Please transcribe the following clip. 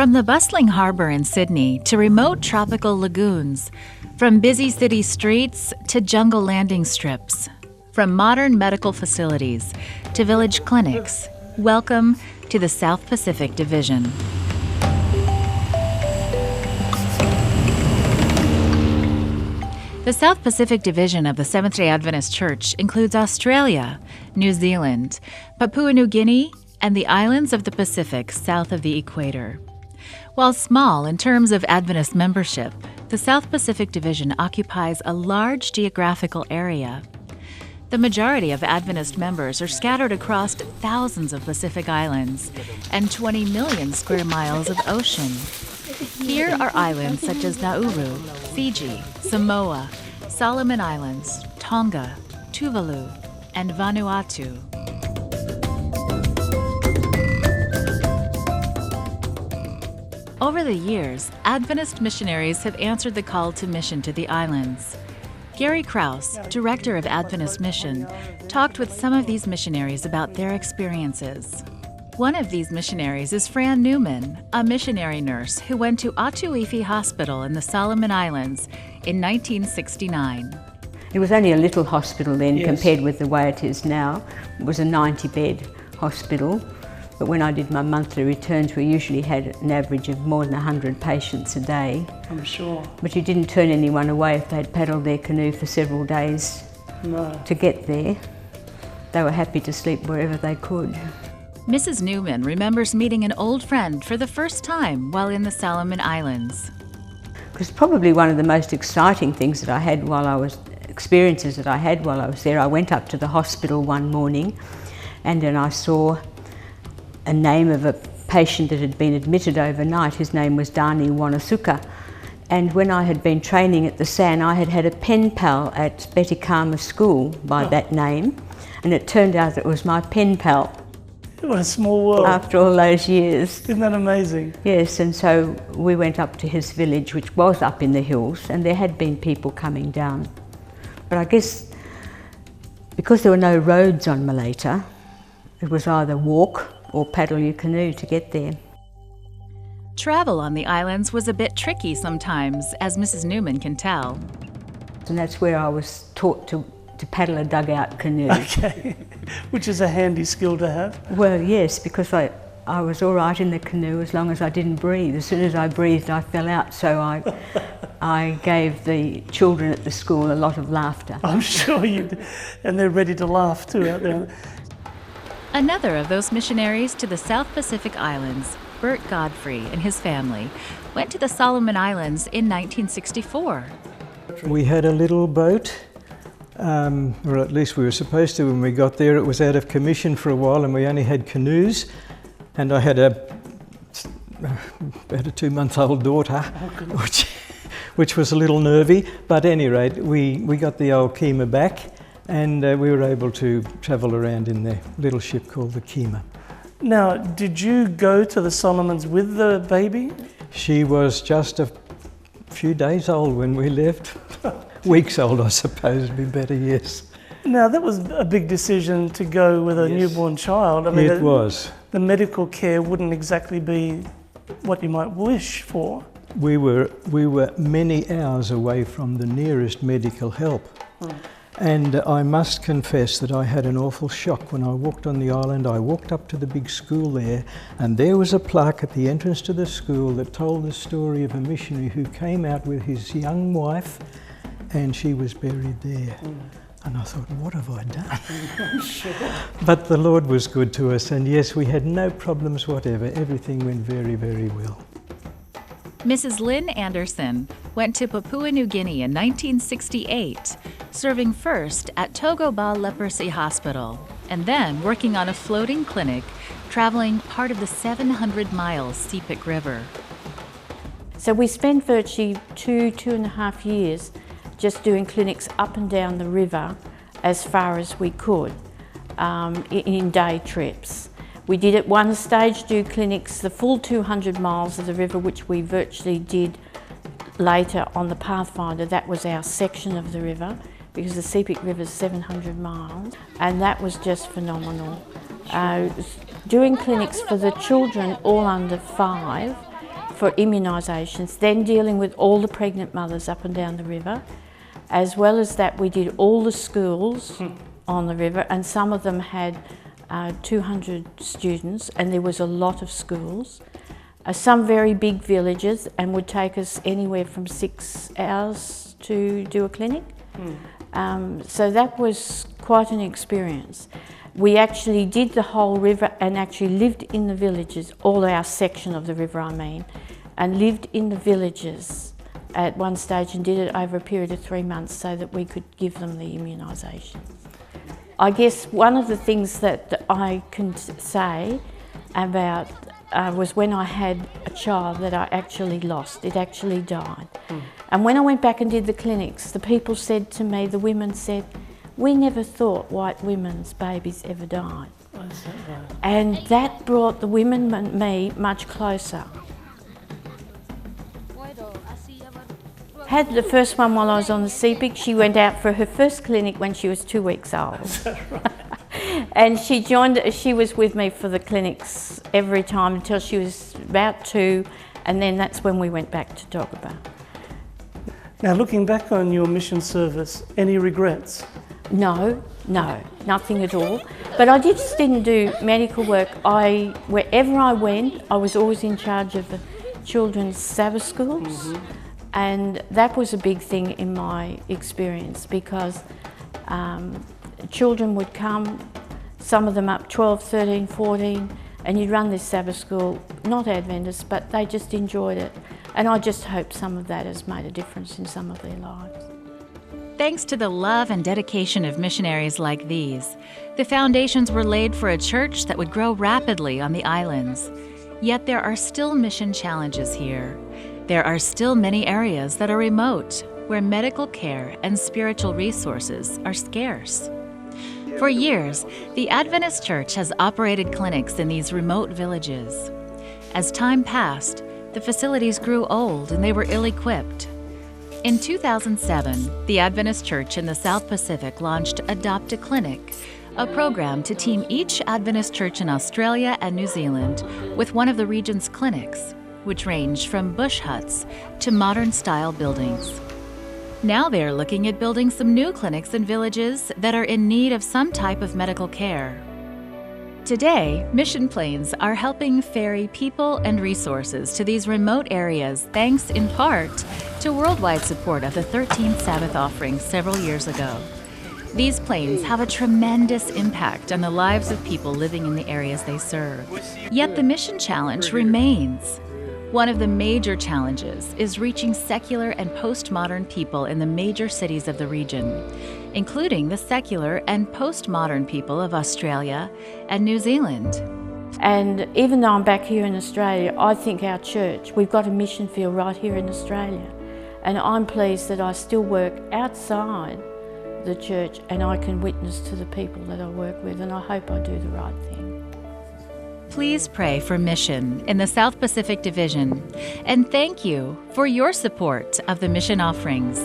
From the bustling harbor in Sydney to remote tropical lagoons, from busy city streets to jungle landing strips, from modern medical facilities to village clinics, welcome to the South Pacific Division. The South Pacific Division of the Seventh-day Adventist Church includes Australia, New Zealand, Papua New Guinea, and the islands of the Pacific south of the equator. While small in terms of Adventist membership, the South Pacific Division occupies a large geographical area. The majority of Adventist members are scattered across thousands of Pacific islands and 20 million square miles of ocean. Here are islands such as Nauru, Fiji, Samoa, Solomon Islands, Tonga, Tuvalu, and Vanuatu. Over the years, Adventist missionaries have answered the call to mission to the islands. Gary Krause, director of Adventist Mission, talked with some of these missionaries about their experiences. One of these missionaries is Fran Newman, a missionary nurse who went to Atuifi Hospital in the Solomon Islands in 1969. It was only a little hospital then, yes, compared with the way it is now. It was a 90-bed hospital. But when I did my monthly returns, we usually had an average of more than 100 patients a day. I'm sure. But you didn't turn anyone away if they'd paddled their canoe for several days to get there. They were happy to sleep wherever they could. Mrs. Newman remembers meeting an old friend for the first time while in the Solomon Islands. Because probably one of the most exciting things that I had experiences that I had while I was there, I went up to the hospital one morning and then I saw a name of a patient that had been admitted overnight. His name was Dani Wanasuka. And when I had been training at the SAN, I had had a pen pal at Betty Karma School by that name. And it turned out that it was my pen pal. What a small world. After all those years. Isn't that amazing? Yes, and so we went up to his village, which was up in the hills, and there had been people coming down. But I guess because there were no roads on Malaita, it was either walk or paddle your canoe to get there. Travel on the islands was a bit tricky sometimes, as Mrs. Newman can tell. And that's where I was taught to paddle a dugout canoe. Okay, which is a handy skill to have. Well, yes, because I was all right in the canoe as long as I didn't breathe. As soon as I breathed, I fell out, so I gave the children at the school a lot of laughter. I'm sure you did. And they're ready to laugh too out there. Another of those missionaries to the South Pacific Islands, Bert Godfrey and his family, went to the Solomon Islands in 1964. We had a little boat, or at least we were supposed to when we got there. It was out of commission for a while and we only had canoes. And I had about a 2-month-old daughter, which was a little nervy. But at any rate, we got the old Kima back. And we were able to travel around in the little ship called the Kima. Now, did you go to the Solomons with the baby? She was just a few days old when we left. Weeks old, I suppose, would be better, yes. Now, that was a big decision to go with a newborn child. I mean, it was. The medical care wouldn't exactly be what you might wish for. We were many hours away from the nearest medical help. And I must confess that I had an awful shock when I walked on the island. I walked up to the big school there, and there was a plaque at the entrance to the school that told the story of a missionary who came out with his young wife, and she was buried there. And I thought, what have I done? Sure. But the Lord was good to us, and yes, we had no problems whatever. Everything went very, very well. Mrs. Lynn Anderson went to Papua New Guinea in 1968, serving first at Togoba Leprosy Hospital, and then working on a floating clinic, traveling part of the 700-mile Sepik River. So we spent virtually 2.5 years just doing clinics up and down the river as far as we could in day trips. We did at one stage do clinics the full 200 miles of the river, which we virtually did later on the Pathfinder. That was our section of the river, because the Sepik River is 700 miles, and that was just phenomenal. Doing clinics for the children all under 5 for immunisations, then dealing with all the pregnant mothers up and down the river. As well as that, we did all the schools on the river, and some of them had 200 students, and there was a lot of schools. Some very big villages, and would take us anywhere from 6 hours to do a clinic. So that was quite an experience. We actually did the whole river and actually lived in the villages, all our section of the river I mean, and lived in the villages at one stage and did it over a period of 3 months so that we could give them the immunisation. I guess one of the things that I can say about was when I had a child that I actually lost. It actually died. And when I went back and did the clinics, the people said to me, the women said, "We never thought white women's babies ever died." And that brought the women and me much closer. Had the first one while I was on the CPIC. She went out for her first clinic when she was 2 weeks old. And she was with me for the clinics every time until she was about 2, and then that's when we went back to Doggerba. Now, looking back on your mission service, any regrets? No, nothing at all. But I just didn't do medical work. Wherever I went, I was always in charge of the children's Sabbath schools. And that was a big thing in my experience, because children would come, some of them up 12, 13, 14, and you'd run this Sabbath school, not Adventist, but they just enjoyed it. And I just hope some of that has made a difference in some of their lives. Thanks to the love and dedication of missionaries like these, the foundations were laid for a church that would grow rapidly on the islands. Yet there are still mission challenges here. There are still many areas that are remote, where medical care and spiritual resources are scarce. For years, the Adventist Church has operated clinics in these remote villages. As time passed, the facilities grew old and they were ill-equipped. In 2007, the Adventist Church in the South Pacific launched Adopt a Clinic, a program to team each Adventist church in Australia and New Zealand with one of the region's clinics, which range from bush huts to modern-style buildings. Now they're looking at building some new clinics in villages that are in need of some type of medical care. Today, mission planes are helping ferry people and resources to these remote areas thanks in part to worldwide support of the 13th Sabbath offering several years ago. These planes have a tremendous impact on the lives of people living in the areas they serve. Yet the mission challenge remains. One of the major challenges is reaching secular and postmodern people in the major cities of the region, including the secular and postmodern people of Australia and New Zealand. And even though I'm back here in Australia, I think our church, we've got a mission field right here in Australia. And I'm pleased that I still work outside the church and I can witness to the people that I work with, and I hope I do the right thing. Please pray for mission in the South Pacific Division, and thank you for your support of the mission offerings.